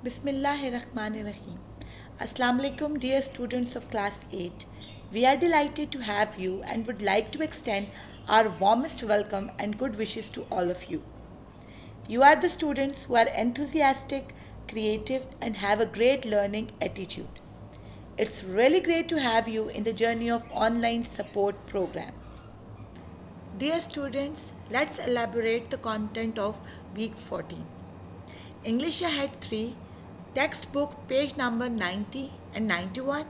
Bismillahirrahmanirrahim. Assalamu alaikum, dear students of class 8. We are delighted to have you and would like to extend our warmest welcome and good wishes to all of you. You are the students who are enthusiastic, creative, and have a great learning attitude. It's really great to have you in the journey of online support program. Dear students, let's elaborate the content of week 14. English Ahead 3, textbook page number 90 and 91,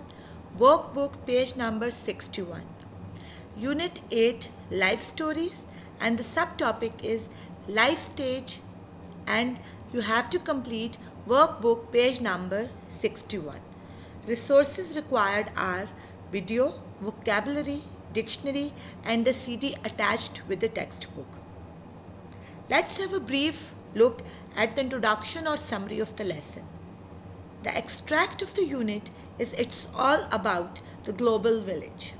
workbook page number 61. Unit 8, life stories, and the subtopic is life stage, and you have to complete workbook page number 61. Resources required are video, vocabulary, dictionary, and the CD attached with the textbook. Let's have a brief look at the introduction or summary of the lesson. The extract of the unit is it's all about the global village.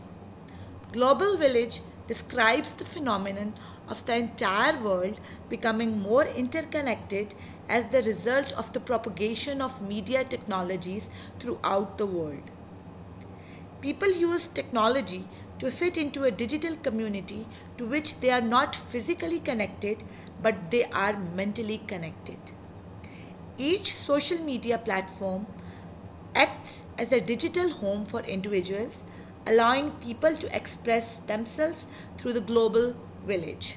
Global village describes the phenomenon of the entire world becoming more interconnected as the result of the propagation of media technologies throughout the world. People use technology to fit into a digital community to which they are not physically connected, but they are mentally connected. Each social media platform acts as a digital home for individuals, allowing people to express themselves through the global village.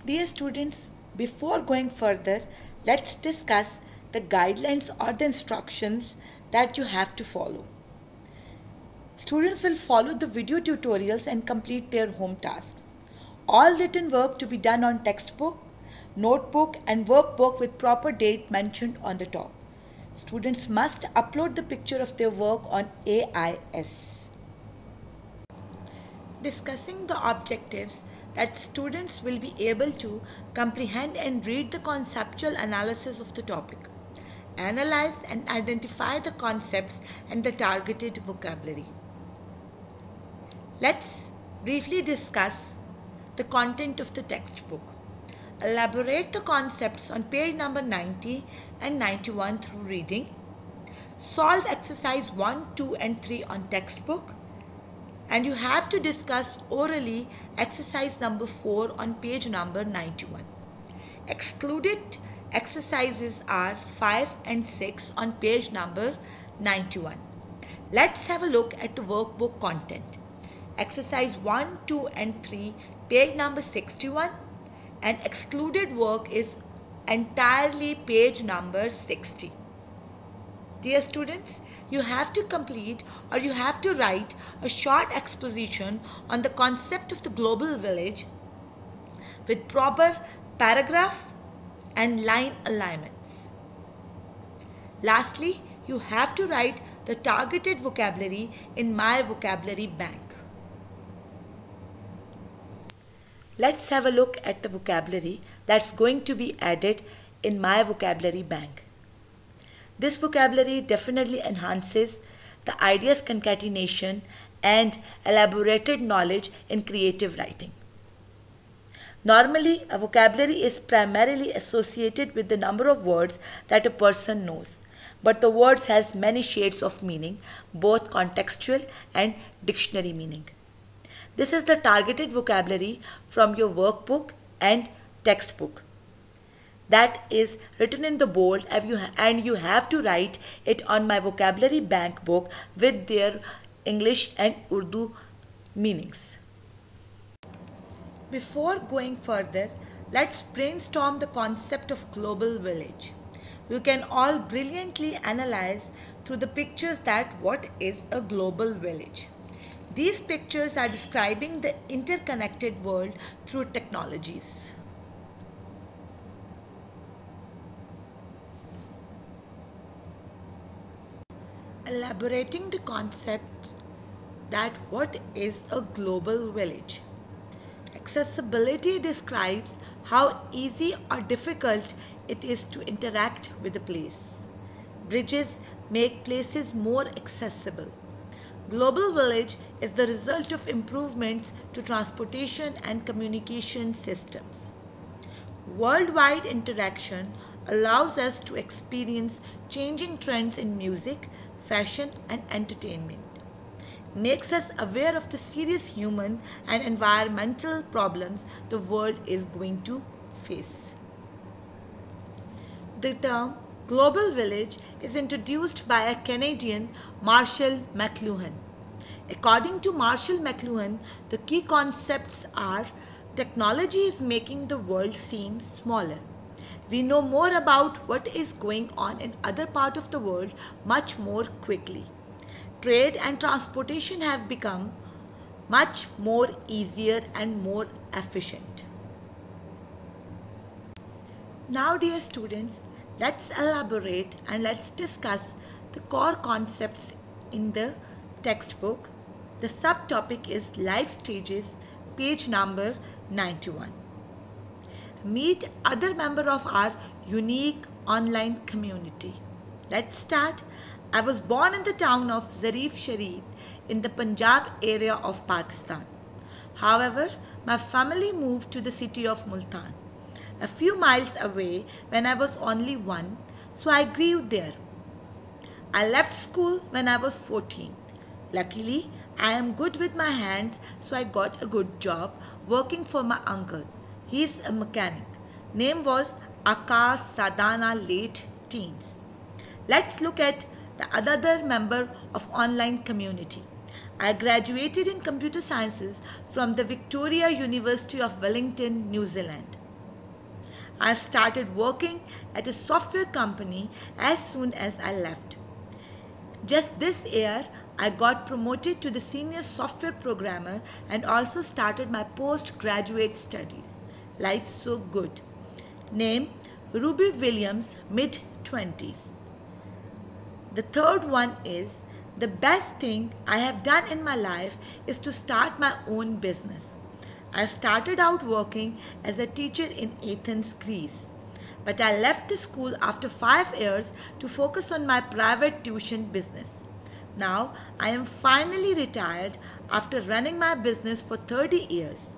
Dear students, before going further, let's discuss the guidelines or the instructions that you have to follow. Students will follow the video tutorials and complete their home tasks. All written work to be done on textbook, notebook and workbook with proper date mentioned on the top. Students must upload the picture of their work on AIS. Discussing the objectives that students will be able to comprehend and read the conceptual analysis of the topic. Analyze and identify the concepts and the targeted vocabulary. Let's briefly discuss the content of the textbook. Elaborate the concepts on page number 90 and 91 through reading. Solve exercise 1, 2 and 3 on textbook. And you have to discuss orally exercise number 4 on page number 91. Excluded exercises are 5 and 6 on page number 91. Let's have a look at the workbook content. Exercise 1, 2 and 3, page number 61, and excluded work is entirely page number 60. Dear students, you have to complete or you have to write a short exposition on the concept of the global village with proper paragraph and line alignments. Lastly, you have to write the targeted vocabulary in My Vocabulary Bank. Let's have a look at the vocabulary that's going to be added in My Vocabulary Bank. This vocabulary definitely enhances the ideas concatenation and elaborated knowledge in creative writing. Normally, a vocabulary is primarily associated with the number of words that a person knows, but the words has many shades of meaning, both contextual and dictionary meaning. This is the targeted vocabulary from your workbook and textbook. That is written in the bold and you have to write it on My Vocabulary Bank book with their English and Urdu meanings. Before going further, let's brainstorm the concept of global village. You can all brilliantly analyze through the pictures that what is a global village. These pictures are describing the interconnected world through technologies. Elaborating the concept that what is a global village. Accessibility describes how easy or difficult it is to interact with a place. Bridges make places more accessible. Global village is the result of improvements to transportation and communication systems. Worldwide interaction allows us to experience changing trends in music, fashion, and entertainment. Makes us aware of the serious human and environmental problems the world is going to face. The term global village is introduced by a Canadian, Marshall McLuhan. According to Marshall McLuhan, the key concepts are technology is making the world seem smaller. We know more about what is going on in other parts of the world much more quickly. Trade and transportation have become much more easier and more efficient. Now dear students, let's elaborate and let's discuss the core concepts in the textbook. The subtopic is life stages, page number 91. Meet other member of our unique online community. Let's start. I was born in the town of Zarif Sharif in the Punjab area of Pakistan. However, my family moved to the city of Multan, a few miles away when I was only 1, so I grew there. I left school when I was 14. Luckily, I am good with my hands, so I got a good job working for my uncle. He is a mechanic. Name was Akash Sadana, late teens. Let's look at the other member of online community. I graduated in computer sciences from the Victoria University of Wellington, New Zealand. I started working at a software company as soon as I left. Just this year, I got promoted to the senior software programmer and also started my postgraduate studies. Life's so good. Name Ruby Williams, mid-20s. The third one is, the best thing I have done in my life is to start my own business. I started out working as a teacher in Athens, Greece. But I left the school after 5 years to focus on my private tuition business. Now I am finally retired after running my business for 30 years.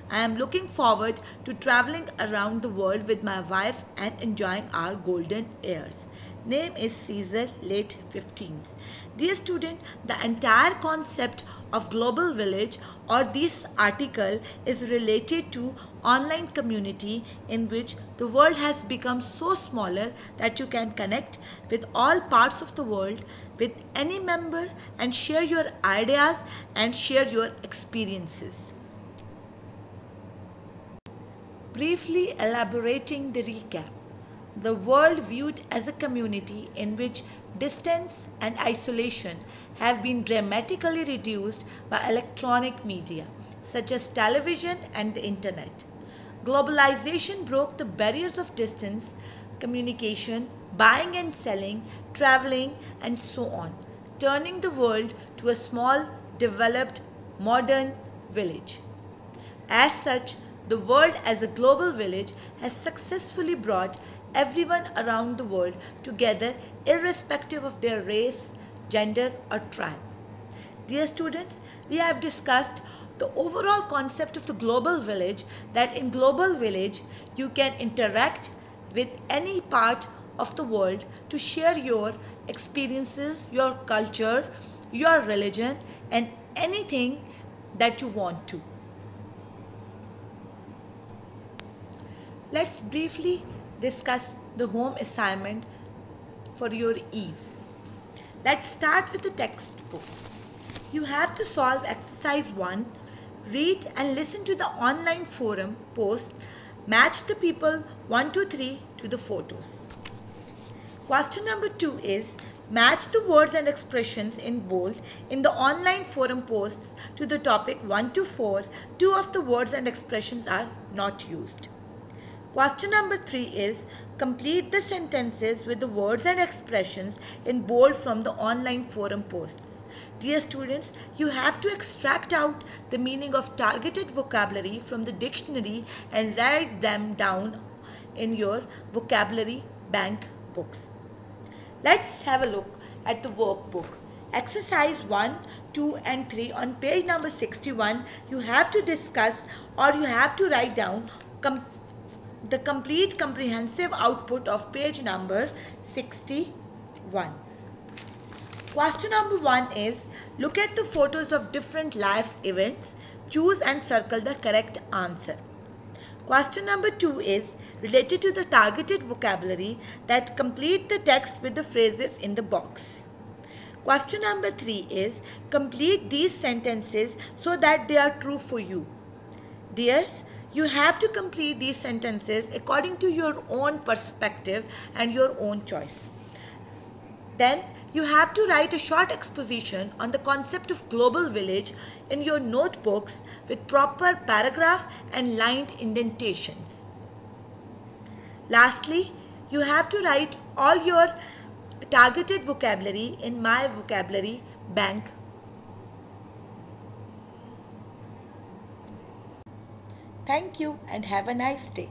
I am looking forward to traveling around the world with my wife and enjoying our golden years. Name is Caesar, late 15s. Dear student, the entire concept of global village or this article is related to online community in which the world has become so smaller that you can connect with all parts of the world with any member and share your ideas and share your experiences. Briefly elaborating the recap. The world viewed as a community in which distance and isolation have been dramatically reduced by electronic media such as television and the internet. Globalization broke the barriers of distance, communication, buying and selling, traveling, and so on, turning the world to a small, developed, modern village. As such, the world as a global village has successfully brought everyone around the world together irrespective of their race, gender or tribe. Dear students, we have discussed the overall concept of the global village, that in global village you can interact with any part of the world to share your experiences, your culture, your religion and anything that you want to. Let's briefly discuss the home assignment for your ease. Let's start with the textbook. You have to solve exercise 1, read and listen to the online forum posts, match the people 1 to 3 to the photos. Question number 2 is, match the words and expressions in bold in the online forum posts to the topic 1 to 4. 2 of the words and expressions are not used. Question number 3 is, complete the sentences with the words and expressions in bold from the online forum posts. Dear students, you have to extract out the meaning of targeted vocabulary from the dictionary and write them down in your vocabulary bank books. Let's have a look at the workbook. Exercise 1, 2 and 3 on page number 61, you have to discuss or you have to write down the complete comprehensive output of page number 61. Question number 1 is, look at the photos of different life events. Choose and circle the correct answer. Question number 2 is related to the targeted vocabulary that complete the text with the phrases in the box. Question number 3 is complete these sentences so that they are true for you. Dears, you have to complete these sentences according to your own perspective and your own choice. Then you have to write a short exposition on the concept of global village in your notebooks with proper paragraph and lined indentations. Lastly, you have to write all your targeted vocabulary in My Vocabulary Bank. Thank you and have a nice day.